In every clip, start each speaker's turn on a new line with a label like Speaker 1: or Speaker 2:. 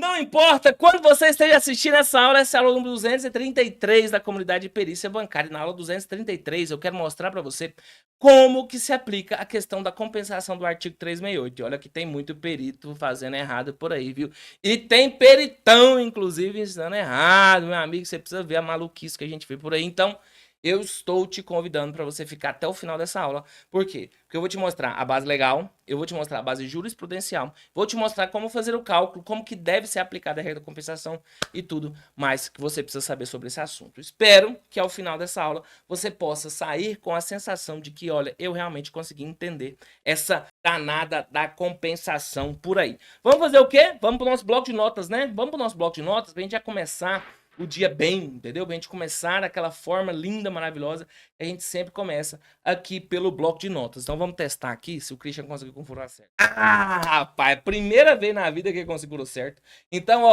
Speaker 1: Não importa quando você esteja assistindo essa é a aula número 233 da comunidade de perícia bancária. Na aula 233 eu quero mostrar para você como que se aplica a questão da compensação do artigo 368. E olha que tem muito perito fazendo errado por aí, viu? E tem peritão, inclusive, ensinando errado, meu amigo. Você precisa ver a maluquice que a gente vê por aí. Então, eu estou te convidando para você ficar até o final dessa aula. Por quê? Porque eu vou te mostrar a base legal, eu vou te mostrar a base jurisprudencial, vou te mostrar como fazer o cálculo, como que deve ser aplicada a regra da compensação e tudo mais que você precisa saber sobre esse assunto. Espero que ao final dessa aula você possa sair com a sensação de que, olha, eu realmente consegui entender essa danada da compensação por aí. Vamos fazer o quê? Vamos para o nosso bloco de notas, né? Vamos para o nosso bloco de notas para a gente já começar o dia bem, entendeu? Pra gente começar daquela forma linda, maravilhosa, que a gente sempre começa aqui pelo bloco de notas. Então vamos testar aqui se o Christian conseguiu configurar certo. Ah, rapaz, primeira vez na vida que ele configurou certo. Então, ó,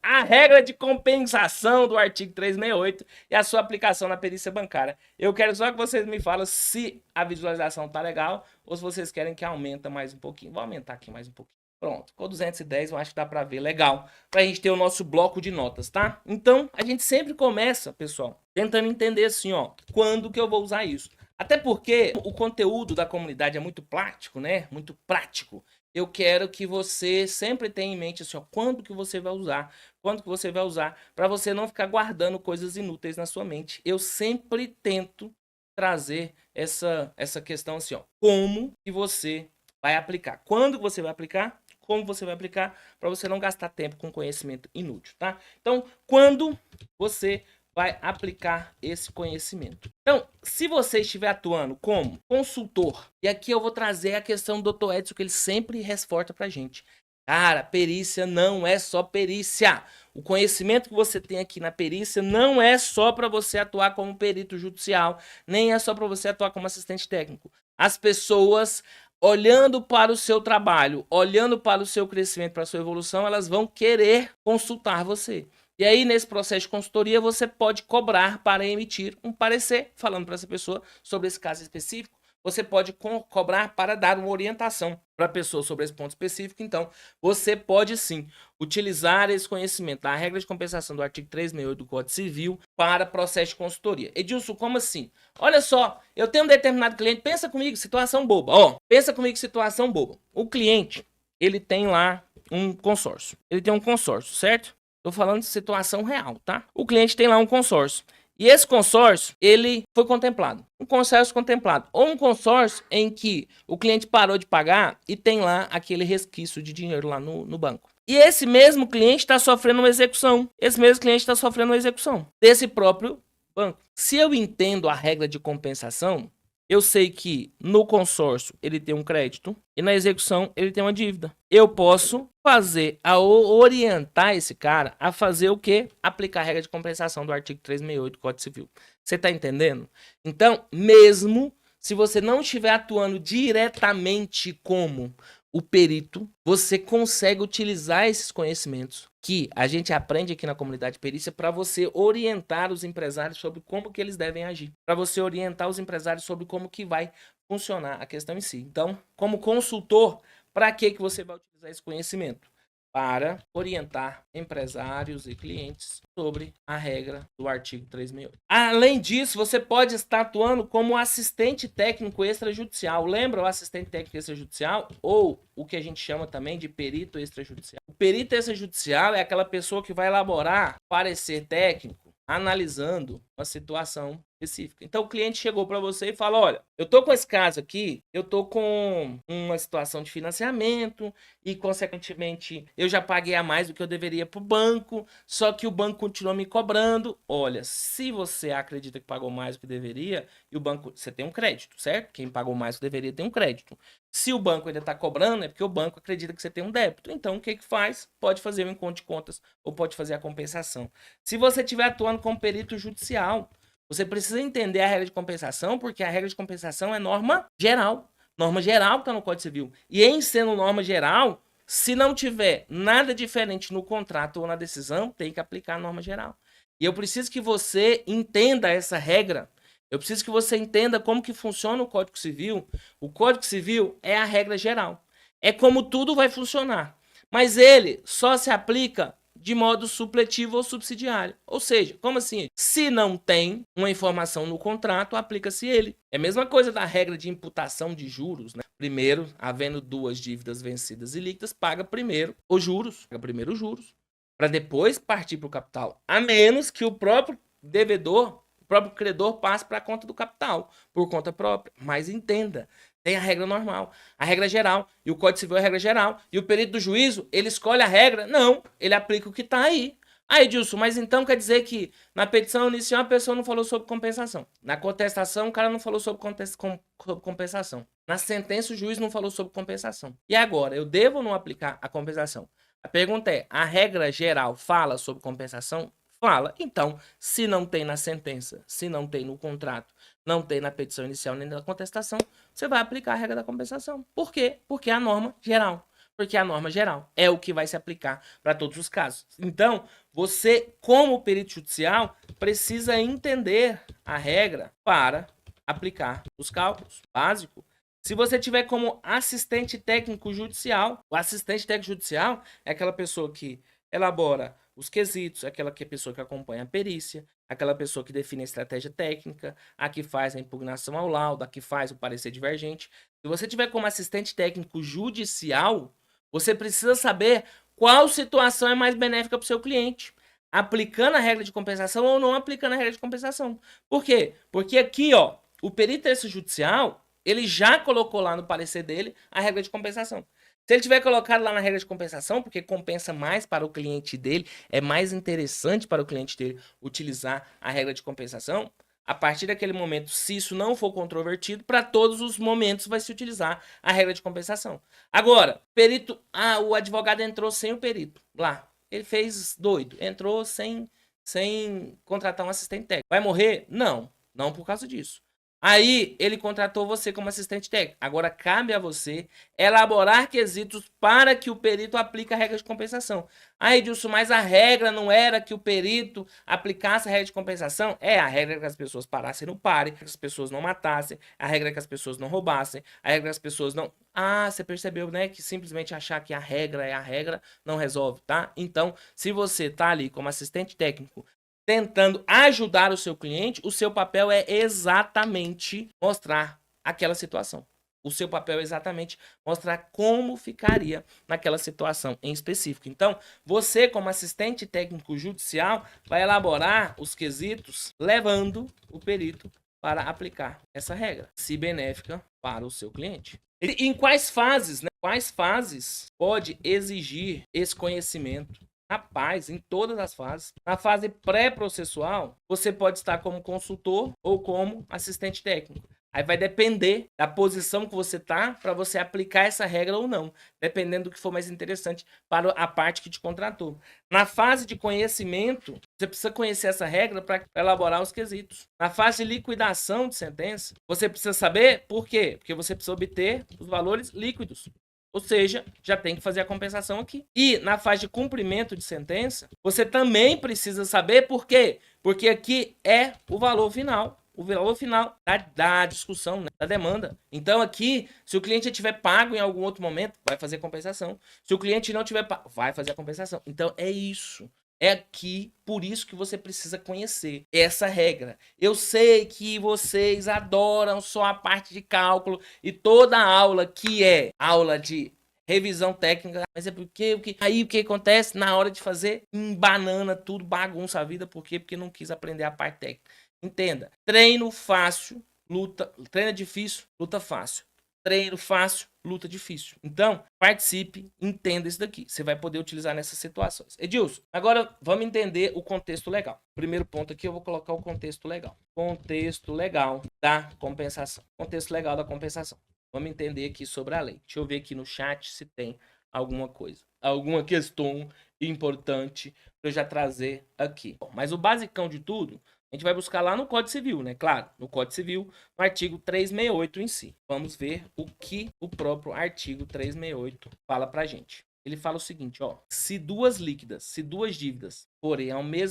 Speaker 1: a regra de compensação do artigo 368 e a sua aplicação na perícia bancária. Eu quero só que vocês me falem se a visualização tá legal ou se vocês querem que aumente mais um pouquinho. Vou aumentar aqui mais um pouquinho. Pronto, ficou 210, eu acho que dá pra ver legal, pra gente ter o nosso bloco de notas, tá? Então, a gente sempre começa, pessoal, tentando entender assim, ó, quando que eu vou usar isso. Até porque o conteúdo da comunidade é muito prático, né? Muito prático. Eu quero que você sempre tenha em mente assim, ó, quando que você vai usar, quando que você vai usar, pra você não ficar guardando coisas inúteis na sua mente. Eu sempre tento trazer essa questão assim, ó, como que você vai aplicar, quando você vai aplicar, como você vai aplicar, para você não gastar tempo com conhecimento inútil, tá? Então, quando você vai aplicar esse conhecimento. Então, se você estiver atuando como consultor, e aqui eu vou trazer a questão do Dr. Edson, que ele sempre reforça pra gente. Cara, perícia não é só perícia. O conhecimento que você tem aqui na perícia não é só para você atuar como perito judicial, nem é só para você atuar como assistente técnico. As pessoas olhando para o seu trabalho, olhando para o seu crescimento, para a sua evolução, elas vão querer consultar você. E aí, nesse processo de consultoria, você pode cobrar para emitir um parecer, falando para essa pessoa sobre esse caso específico. Você pode cobrar para dar uma orientação para a pessoa sobre esse ponto específico. Então, você pode sim utilizar esse conhecimento da regra de compensação do artigo 368 do Código Civil para processo de consultoria. Edilson, como assim? Olha só, eu tenho um determinado cliente, pensa comigo, situação boba. Ó, pensa comigo, situação boba. O cliente, ele tem lá um consórcio. Ele tem um consórcio, certo? Tô falando de situação real, tá? O cliente tem lá um consórcio. E esse consórcio, ele foi contemplado. Um consórcio contemplado. Ou um consórcio em que o cliente parou de pagar e tem lá aquele resquício de dinheiro lá no banco. E esse mesmo cliente está sofrendo uma execução. Esse mesmo cliente está sofrendo uma execução desse próprio banco. Se eu entendo a regra de compensação, eu sei que no consórcio ele tem um crédito e na execução ele tem uma dívida. Eu posso orientar esse cara a fazer o quê? Aplicar a regra de compensação do artigo 368 do Código Civil. Você está entendendo? Então, mesmo se você não estiver atuando diretamente como o perito, você consegue utilizar esses conhecimentos que a gente aprende aqui na comunidade de perícia para você orientar os empresários sobre como que eles devem agir, para você orientar os empresários sobre como que vai funcionar a questão em si. Então, como consultor, para que você vai utilizar esse conhecimento? Para orientar empresários e clientes sobre a regra do artigo 368. Além disso, você pode estar atuando como assistente técnico extrajudicial. Lembra o assistente técnico extrajudicial? Ou o que a gente chama também de perito extrajudicial. O perito extrajudicial é aquela pessoa que vai elaborar parecer técnico analisando uma situação específica. Então o cliente chegou para você e fala: olha, eu tô com esse caso aqui, eu tô com uma situação de financiamento e consequentemente eu já paguei a mais do que eu deveria pro banco, só que o banco continua me cobrando. Olha, se você acredita que pagou mais do que deveria e o banco, você tem um crédito, certo? Quem pagou mais do que deveria tem um crédito. Se o banco ainda está cobrando, é porque o banco acredita que você tem um débito. Então, o que que faz? Pode fazer o encontro de contas ou pode fazer a compensação. Se você estiver atuando como perito judicial, você precisa entender a regra de compensação, porque a regra de compensação é norma geral. Norma geral que está no Código Civil. E em sendo norma geral, se não tiver nada diferente no contrato ou na decisão, tem que aplicar a norma geral. E eu preciso que você entenda essa regra. Eu preciso que você entenda como que funciona o Código Civil. O Código Civil é a regra geral. É como tudo vai funcionar. mas ele só se aplica de modo supletivo ou subsidiário. Ou seja, como assim? Se não tem uma informação no contrato, aplica-se ele. É a mesma coisa da regra de imputação de juros, né? Primeiro, havendo duas dívidas vencidas e líquidas, paga primeiro os juros, para depois partir para o capital. A menos que o próprio devedor, o próprio credor passe para a conta do capital, por conta própria. Mas entenda, tem a regra normal, a regra geral, e o Código Civil é a regra geral, e o perito do juízo, ele escolhe a regra? Não, ele aplica o que está aí. Aí, Edilson, mas então quer dizer que na petição inicial a pessoa não falou sobre compensação. Na contestação o cara não falou sobre compensação. Na sentença o juiz não falou sobre compensação. E agora, eu devo ou não aplicar a compensação? A pergunta é, a regra geral fala sobre compensação? Fala. Então, se não tem na sentença, se não tem no contrato, não tem na petição inicial nem na contestação, você vai aplicar a regra da compensação. Por quê? Porque é a norma geral. Porque a norma geral é o que vai se aplicar para todos os casos. Então, você, como perito judicial, precisa entender a regra para aplicar os cálculos básicos. Se você tiver como assistente técnico judicial, o assistente técnico judicial é aquela pessoa que elabora os quesitos, aquela pessoa que acompanha a perícia, aquela pessoa que define a estratégia técnica, a que faz a impugnação ao laudo, a que faz o parecer divergente. Se você tiver como assistente técnico judicial, você precisa saber qual situação é mais benéfica para o seu cliente, aplicando a regra de compensação ou não aplicando a regra de compensação. Por quê? Porque aqui, ó, o perito extrajudicial, ele já colocou lá no parecer dele a regra de compensação. Se ele tiver colocado lá na regra de compensação, porque compensa mais para o cliente dele, é mais interessante para o cliente dele utilizar a regra de compensação, a partir daquele momento, se isso não for controvertido, para todos os momentos vai se utilizar a regra de compensação. Agora, perito, o advogado entrou sem o perito lá. Ele fez doido, entrou sem contratar um assistente técnico. Vai morrer? Não, não por causa disso. Aí ele contratou você como assistente técnico. Agora cabe a você elaborar quesitos para que o perito aplique a regra de compensação. Aí, Edilson, mas a regra não era que o perito aplicasse a regra de compensação? É, a regra é que as pessoas parassem no pare, que as pessoas não matassem, a regra é que as pessoas não roubassem, a regra é que as pessoas não... Ah, você percebeu, né? Que simplesmente achar que a regra é a regra não resolve, tá? Então, se você tá ali como assistente técnico tentando ajudar o seu cliente, o seu papel é exatamente mostrar aquela situação. O seu papel é exatamente mostrar como ficaria naquela situação em específico. Então, você, como assistente técnico judicial, vai elaborar os quesitos levando o perito para aplicar essa regra, se benéfica para o seu cliente. E em quais fases, né? Quais fases pode exigir esse conhecimento? Rapaz, em todas as fases. Na fase pré-processual, você pode estar como consultor ou como assistente técnico. Aí vai depender da posição que você tá para você aplicar essa regra ou não, dependendo do que for mais interessante para a parte que te contratou. Na fase de conhecimento, você precisa conhecer essa regra para elaborar os quesitos. Na fase de liquidação de sentença, você precisa saber por quê? Porque você precisa obter os valores líquidos. Ou seja, já tem que fazer a compensação aqui. E na fase de cumprimento de sentença, você também precisa saber por quê? Porque aqui é o valor final. O valor final da discussão, né, da demanda. Então aqui, se o cliente tiver pago em algum outro momento, vai fazer compensação. Se o cliente não tiver pago, vai fazer a compensação. Então é isso. É aqui, por isso que você precisa conhecer essa regra. Eu sei que vocês adoram só a parte de cálculo e toda a aula que é aula de revisão técnica, mas é porque aí o que acontece na hora de fazer banana tudo, bagunça a vida, por quê? Porque não quis aprender a parte técnica. Entenda, treino fácil, treino difícil, luta fácil. Treino fácil, luta difícil. Então, participe, entenda isso daqui. Você vai poder utilizar nessas situações. Edilson, agora vamos entender o contexto legal. Primeiro ponto aqui, eu vou colocar o contexto legal. Contexto legal da compensação. Contexto legal da compensação. Vamos entender aqui sobre a lei. Deixa eu ver aqui no chat se tem alguma coisa. Alguma questão importante para eu já trazer aqui. Bom, mas o basicão de tudo... A gente vai buscar lá no Código Civil, né? Claro, no Código Civil, no artigo 368 em si. Vamos ver o que o próprio artigo 368 fala pra gente. Ele fala o seguinte, ó. Se duas dívidas forem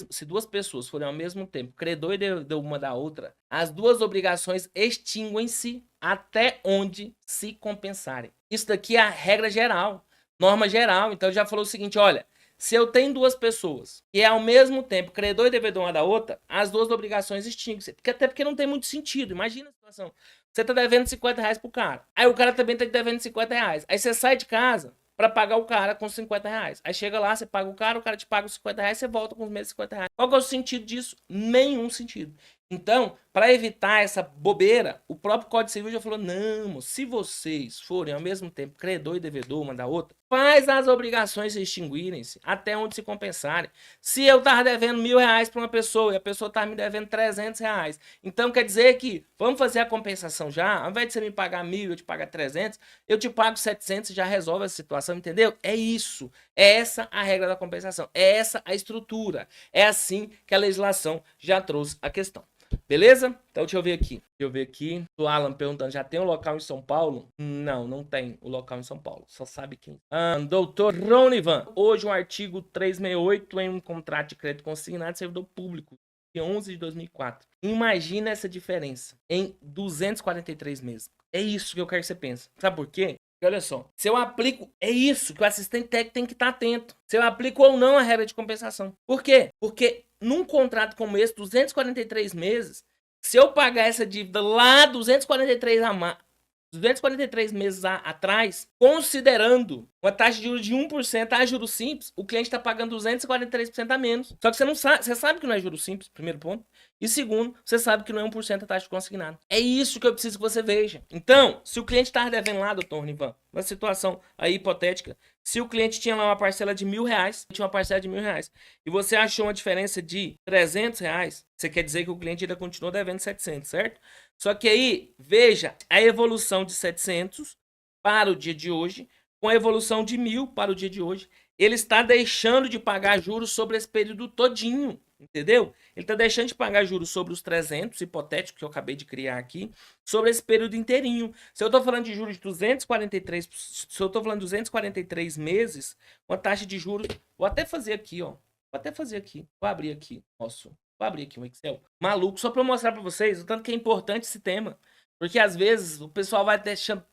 Speaker 1: se duas pessoas forem ao mesmo tempo credor e devedor uma da outra, as duas obrigações extinguem-se até onde se compensarem. Isso daqui é a regra geral. norma geral. Então, ele já falou o seguinte, olha, se eu tenho duas pessoas e ao mesmo tempo credor e devedor uma da outra, as duas obrigações extinguem-se. Até porque não tem muito sentido. Imagina a situação. Você tá devendo 50 reais pro cara. Aí o cara também tá te devendo 50 reais. Aí você sai de casa pra pagar o cara com 50 reais. Aí chega lá, você paga o cara te paga os 50 reais, você volta com os mesmos 50 reais. Qual que é o sentido disso? Nenhum sentido. Então, para evitar essa bobeira, o próprio Código Civil já falou, não, se vocês forem ao mesmo tempo credor e devedor uma da outra, faz as obrigações se extinguirem-se até onde se compensarem. Se eu tava devendo 1.000 reais para uma pessoa e a pessoa tá me devendo 300 reais, então quer dizer que vamos fazer a compensação já, ao invés de você me pagar 1.000 e eu te pagar 300, eu te pago 700 e já resolve a situação, entendeu? É isso, é essa a regra da compensação, é essa a estrutura, é assim que a legislação já trouxe a questão. Beleza? Então deixa eu ver aqui. Deixa eu ver aqui. O Alan perguntando, já tem um local em São Paulo? Não, não tem o local em São Paulo. Só sabe quem. Doutor Ronivan. Hoje um artigo 368 em um contrato de crédito consignado de servidor público. De 11 de 2004. Imagina essa diferença em 243 meses. É isso que eu quero que você pense. Sabe por quê? Porque olha só, se eu aplico, é isso que o assistente técnico tem que estar atento. Se eu aplico ou não a regra de compensação. Por quê? Porque num contrato como esse, 243 meses, se eu pagar essa dívida lá 243 meses atrás, considerando uma taxa de juros de 1% a juros simples, o cliente está pagando 243% a menos. Só que você não sabe, você sabe que não é juros simples, primeiro ponto. E segundo, você sabe que não é 1% a taxa de consignado. É isso que eu preciso que você veja. Então, se o cliente está devendo lá, doutor Ronivan, uma situação aí hipotética, se o cliente tinha lá uma parcela de 1.000 reais, tinha uma parcela de 1.000 reais, e você achou uma diferença de 300 reais, você quer dizer que o cliente ainda continua devendo 700, certo? Só que aí, veja a evolução de 700 para o dia de hoje, com a evolução de 1.000 para o dia de hoje. Ele está deixando de pagar juros sobre esse período todinho, entendeu? Ele está deixando de pagar juros sobre os 300, hipotético que eu acabei de criar aqui, sobre esse período inteirinho. Se eu estou falando de juros de 243, se eu estou falando de 243 meses, uma taxa de juros, vou até fazer aqui, ó. Vou até fazer aqui. Vou abrir aqui. Nossa. Vou abrir aqui um Excel. Maluco, só para mostrar para vocês o tanto que é importante esse tema. Porque às vezes o pessoal vai deixando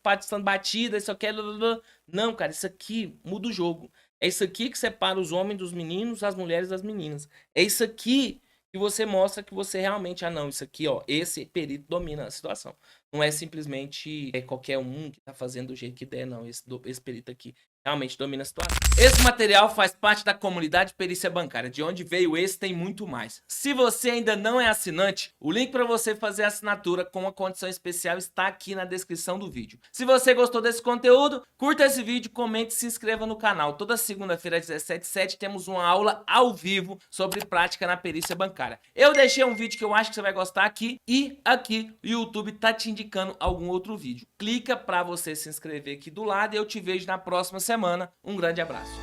Speaker 1: batida, isso aqui. Não, cara, isso aqui muda o jogo. É isso aqui que separa os homens dos meninos, as mulheres das meninas. É isso aqui que você mostra que você realmente, não, isso aqui, ó, esse perito domina a situação. Não é simplesmente qualquer um que tá fazendo do jeito que der, não. Esse perito aqui realmente domina a situação. Esse material faz parte da comunidade Perícia Bancária. De onde veio esse, tem muito mais. Se você ainda não é assinante, o link para você fazer a assinatura com uma condição especial está aqui na descrição do vídeo. Se você gostou desse conteúdo, curta esse vídeo, comente e se inscreva no canal. Toda segunda-feira às 17h07 temos uma aula ao vivo sobre prática na perícia bancária. Eu deixei um vídeo que eu acho que você vai gostar aqui e aqui o YouTube tá te indicando algum outro vídeo. Clica para você se inscrever aqui do lado e eu te vejo na próxima semana. Um grande abraço.